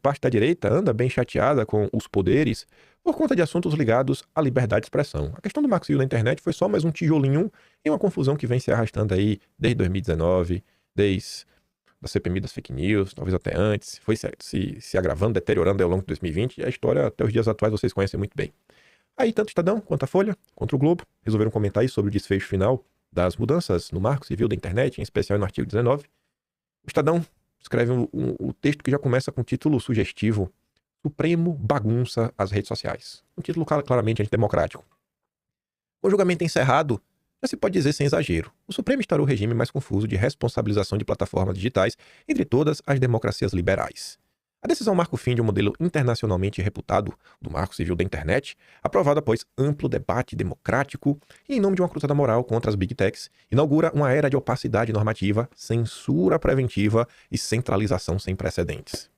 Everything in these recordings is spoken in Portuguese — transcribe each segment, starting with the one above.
parte da direita anda bem chateada com os poderes por conta de assuntos ligados à liberdade de expressão. A questão do Marco Civil na internet foi só mais um tijolinho em uma confusão que vem se arrastando aí desde 2019, desde da CPMI das fake news, talvez até antes, foi se agravando, deteriorando ao longo de 2020, e a história até os dias atuais vocês conhecem muito bem. Aí tanto o Estadão, quanto a Folha, quanto o Globo, resolveram comentar aí sobre o desfecho final das mudanças no Marco Civil da internet, em especial no artigo 19. O Estadão escreve o texto que já começa com o título sugestivo: Supremo bagunça as redes sociais. Um título claramente antidemocrático. Com o julgamento encerrado, já se pode dizer sem exagero, o Supremo instaurou o regime mais confuso de responsabilização de plataformas digitais entre todas as democracias liberais. A decisão marca o fim de um modelo internacionalmente reputado, do Marco Civil da Internet, aprovado após amplo debate democrático e em nome de uma cruzada moral contra as Big Techs, inaugura uma era de opacidade normativa, censura preventiva e centralização sem precedentes.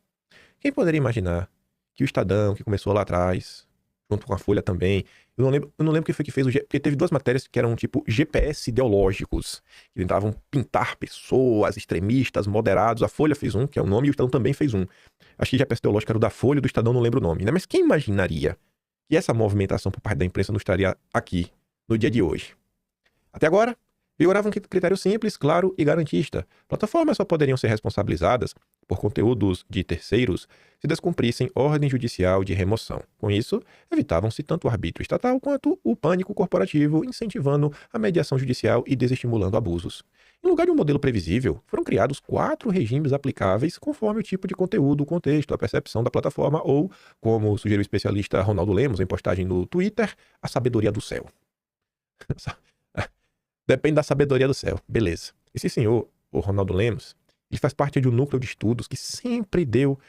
Quem poderia imaginar que o Estadão, que começou lá atrás, junto com a Folha também, eu não lembro quem foi que fez porque teve duas matérias que eram tipo GPS ideológicos, que tentavam pintar pessoas extremistas, moderados. A Folha fez um, que é o nome, e o Estadão também fez um. Acho que GPS ideológico era o da Folha, do Estadão não lembro o nome, né? Mas quem imaginaria que essa movimentação por parte da imprensa não estaria aqui, no dia de hoje? Até agora, vigorava um critério simples, claro e garantista. Plataformas só poderiam ser responsabilizadas por conteúdos de terceiros se descumprissem ordem judicial de remoção. Com isso, evitavam-se tanto o arbítrio estatal quanto o pânico corporativo, incentivando a mediação judicial e desestimulando abusos. Em lugar de um modelo previsível, foram criados 4 regimes aplicáveis conforme o tipo de conteúdo, o contexto, a percepção da plataforma ou, como sugeriu o especialista Ronaldo Lemos em postagem no Twitter, a sabedoria do céu. Depende da sabedoria do céu. Beleza. Esse senhor, o Ronaldo Lemos, ele faz parte de um núcleo de estudos que sempre deu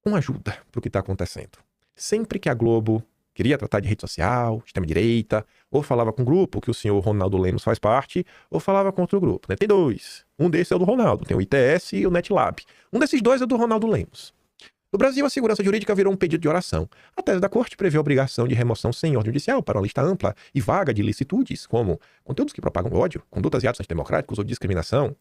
uma ajuda para o que está acontecendo. Sempre que a Globo queria tratar de rede social, extrema-direita, ou falava com um grupo que o senhor Ronaldo Lemos faz parte, ou falava com outro grupo, né? Tem 2. Um desses é o do Ronaldo. Tem o ITS e o NetLab. Um desses 2 é do Ronaldo Lemos. No Brasil, a segurança jurídica virou um pedido de oração. A tese da corte prevê a obrigação de remoção sem ordem judicial para uma lista ampla e vaga de ilicitudes, como conteúdos que propagam ódio, condutas e atos antidemocráticos ou discriminação.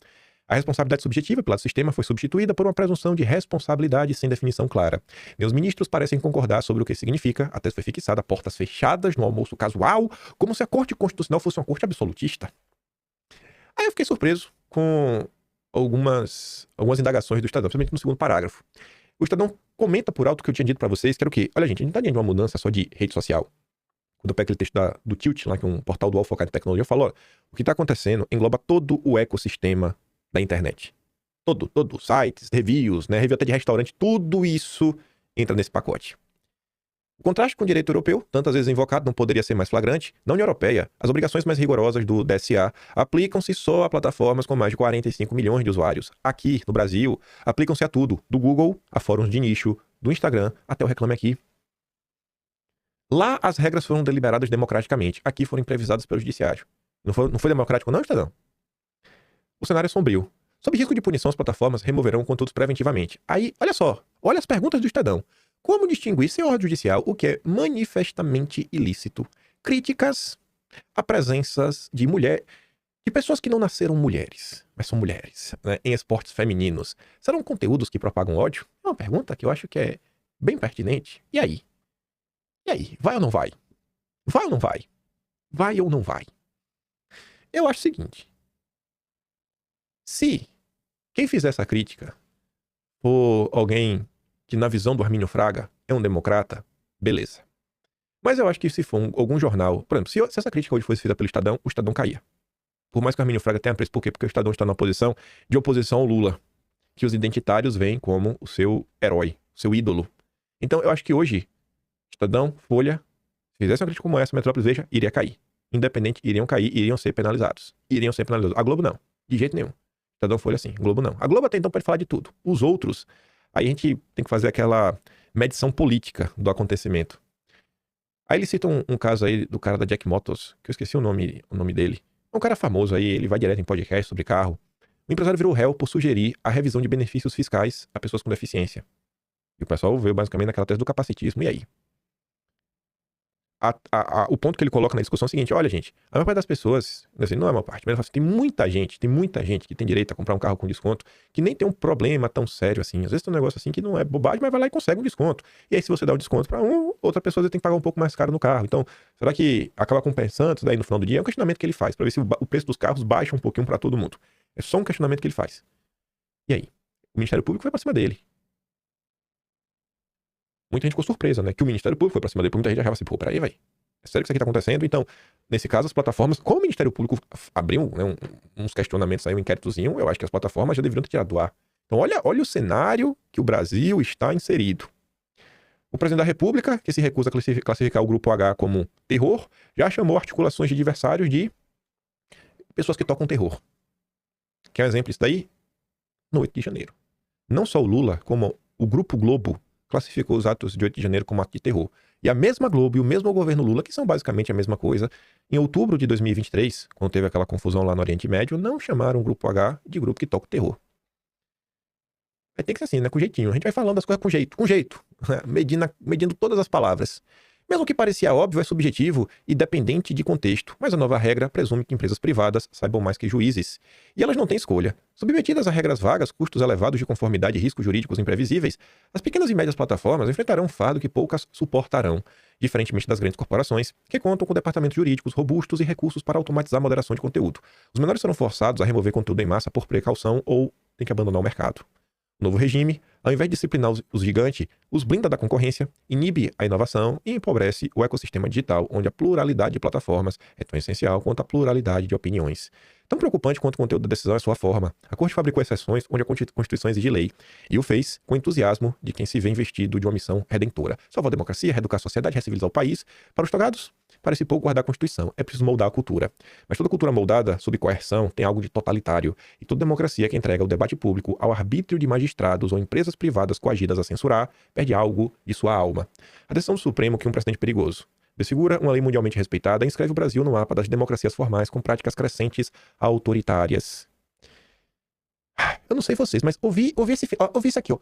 A responsabilidade subjetiva pelo sistema foi substituída por uma presunção de responsabilidade sem definição clara. Meus ministros parecem concordar sobre o que significa. A tese foi fixada a portas fechadas, no almoço casual, como se a Corte Constitucional fosse uma corte absolutista. Aí eu fiquei surpreso com algumas indagações do Estadão, principalmente no segundo parágrafo. O Estadão comenta por alto o que eu tinha dito pra vocês, que era o quê? Olha, gente, a gente não tá diante de uma mudança só de rede social. Quando eu pego aquele texto do Tilt, lá, que é um portal dual focado em tecnologia, eu falo, ó, o que tá acontecendo engloba todo o ecossistema da internet. Todo. Sites, reviews, né? Review até de restaurante, tudo isso entra nesse pacote. O contraste com o direito europeu, tantas vezes invocado, não poderia ser mais flagrante. Na União Europeia, as obrigações mais rigorosas do DSA aplicam-se só a plataformas com mais de 45 milhões de usuários. Aqui, no Brasil, aplicam-se a tudo, do Google a fóruns de nicho, do Instagram até o Reclame Aqui. Lá, as regras foram deliberadas democraticamente. Aqui foram improvisadas pelo judiciário. Não foi democrático não, Estadão? O cenário é sombrio. Sob risco de punição, as plataformas removerão conteúdos preventivamente. Aí, olha só, olha as perguntas do Estadão. Como distinguir sem ordem judicial o que é manifestamente ilícito? Críticas a presenças de pessoas que não nasceram mulheres, mas são mulheres, né, em esportes femininos. Serão conteúdos que propagam ódio? É uma pergunta que eu acho que é bem pertinente. E aí? Vai ou não vai? Vai ou não vai? Vai ou não vai? Eu acho o seguinte. Se quem fizer essa crítica for alguém que, na visão do Armínio Fraga, é um democrata, beleza. Mas eu acho que se for algum jornal... Por exemplo, se essa crítica hoje fosse feita pelo Estadão, o Estadão caía. Por mais que o Armínio Fraga tenha preço. Por quê? Porque o Estadão está na posição de oposição ao Lula, que os identitários veem como o seu herói, o seu ídolo. Então, eu acho que hoje, Estadão, Folha, se fizesse uma crítica como essa, Metrópolis, Veja, iria cair. Independente, iriam cair, iriam ser penalizados. A Globo não, de jeito nenhum. Estadão, Folha, sim. Globo não. A Globo até então pode falar de tudo. Os outros, aí a gente tem que fazer aquela medição política do acontecimento. Aí ele cita um caso aí do cara da Jack Motors, que eu esqueci o nome dele. É um cara famoso aí, ele vai direto em podcast sobre carro. O empresário virou réu por sugerir a revisão de benefícios fiscais a pessoas com deficiência. E o pessoal veio basicamente naquela tese do capacitismo. E aí? o ponto que ele coloca na discussão é o seguinte: olha, gente, a maior parte das pessoas, assim, não é uma parte, mas ele fala assim, tem muita gente que tem direito a comprar um carro com desconto, que nem tem um problema tão sério assim. Às vezes tem um negócio assim que não é bobagem, mas vai lá e consegue um desconto. E aí, se você dá um desconto para outra pessoa tem que pagar um pouco mais caro no carro. Então, será que acaba compensando isso daí no final do dia? É um questionamento que ele faz, para ver se o preço dos carros baixa um pouquinho para todo mundo. É só um questionamento que ele faz. E aí? O Ministério Público foi pra cima dele. Muita gente ficou surpresa, né? Que o Ministério Público foi pra cima dele, porque muita gente achava assim, pô, peraí, velho. É sério que isso aqui tá acontecendo? Então, nesse caso, as plataformas, como o Ministério Público abriu, né, uns questionamentos aí, um inquéritozinho, eu acho que as plataformas já deveriam ter tirado do ar. Então, olha o cenário que o Brasil está inserido. O presidente da República, que se recusa a classificar o Grupo H como terror, já chamou articulações de adversários de pessoas que tocam terror. Quer um exemplo disso daí? No 8 de janeiro. Não só o Lula, como o Grupo Globo classificou os atos de 8 de janeiro como ato de terror. E a mesma Globo e o mesmo governo Lula, que são basicamente a mesma coisa, em outubro de 2023, quando teve aquela confusão lá no Oriente Médio, não chamaram o Grupo H de grupo que toca o terror. Aí tem que ser assim, né? Com jeitinho. A gente vai falando das coisas com jeito, né? medindo todas as palavras. Mesmo que parecia óbvio, é subjetivo e dependente de contexto, mas a nova regra presume que empresas privadas saibam mais que juízes. E elas não têm escolha. Submetidas a regras vagas, custos elevados de conformidade e riscos jurídicos imprevisíveis, as pequenas e médias plataformas enfrentarão um fardo que poucas suportarão, diferentemente das grandes corporações, que contam com departamentos jurídicos robustos e recursos para automatizar a moderação de conteúdo. Os menores serão forçados a remover conteúdo em massa por precaução ou têm que abandonar o mercado. O novo regime, ao invés de disciplinar os gigantes, os blinda da concorrência, inibe a inovação e empobrece o ecossistema digital, onde a pluralidade de plataformas é tão essencial quanto a pluralidade de opiniões. Tão preocupante quanto o conteúdo da decisão é sua forma. A Corte fabricou exceções onde a Constituição exige lei, e o fez com entusiasmo de quem se vê investido de uma missão redentora. Salvar a democracia, reeducar a sociedade, recivilizar o país. Para os togados, parece pouco guardar a Constituição. É preciso moldar a cultura. Mas toda cultura moldada sob coerção tem algo de totalitário. E toda democracia que entrega o debate público ao arbítrio de magistrados ou empresas privadas coagidas a censurar perde algo de sua alma. A decisão do Supremo cria um precedente perigoso. Desfigura uma lei mundialmente respeitada e inscreve o Brasil no mapa das democracias formais com práticas crescentes autoritárias. Eu não sei vocês, mas ouvi isso aqui, ó.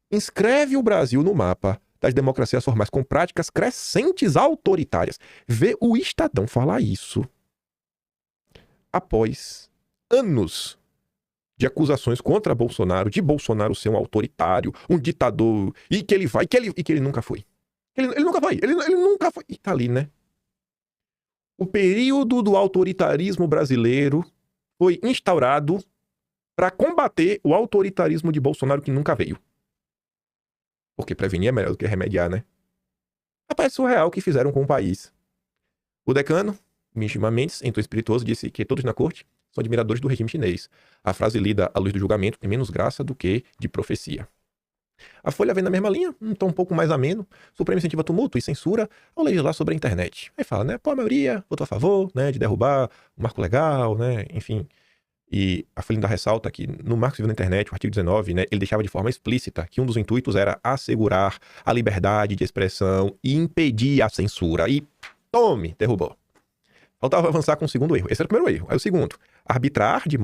Inscreve o Brasil no mapa das democracias formais com práticas crescentes autoritárias. Vê o Estadão falar isso após anos de acusações contra Bolsonaro, de Bolsonaro ser um autoritário, um ditador, e que ele nunca foi. Ele nunca foi. E tá ali, né? O período do autoritarismo brasileiro foi instaurado para combater o autoritarismo de Bolsonaro que nunca veio. Porque prevenir é melhor do que remediar, né? Rapaz, surreal o que fizeram com o país. O decano, Mishima Mendes, em tom espirituoso, disse que todos na corte são admiradores do regime chinês. A frase lida à luz do julgamento tem menos graça do que de profecia. A Folha vem na mesma linha, um tom um pouco mais ameno. O Supremo incentiva tumulto e censura ao legislar sobre a internet. Aí fala, né? Pô, a maioria votou a favor, né? De derrubar o marco legal, né? Enfim. E a Folha ainda ressalta que no Marco Civil da Internet, o artigo 19, né? Ele deixava de forma explícita que um dos intuitos era assegurar a liberdade de expressão e impedir a censura. E tome, derrubou. Faltava avançar com o segundo erro. Esse era o primeiro erro. Aí o segundo, arbitrar de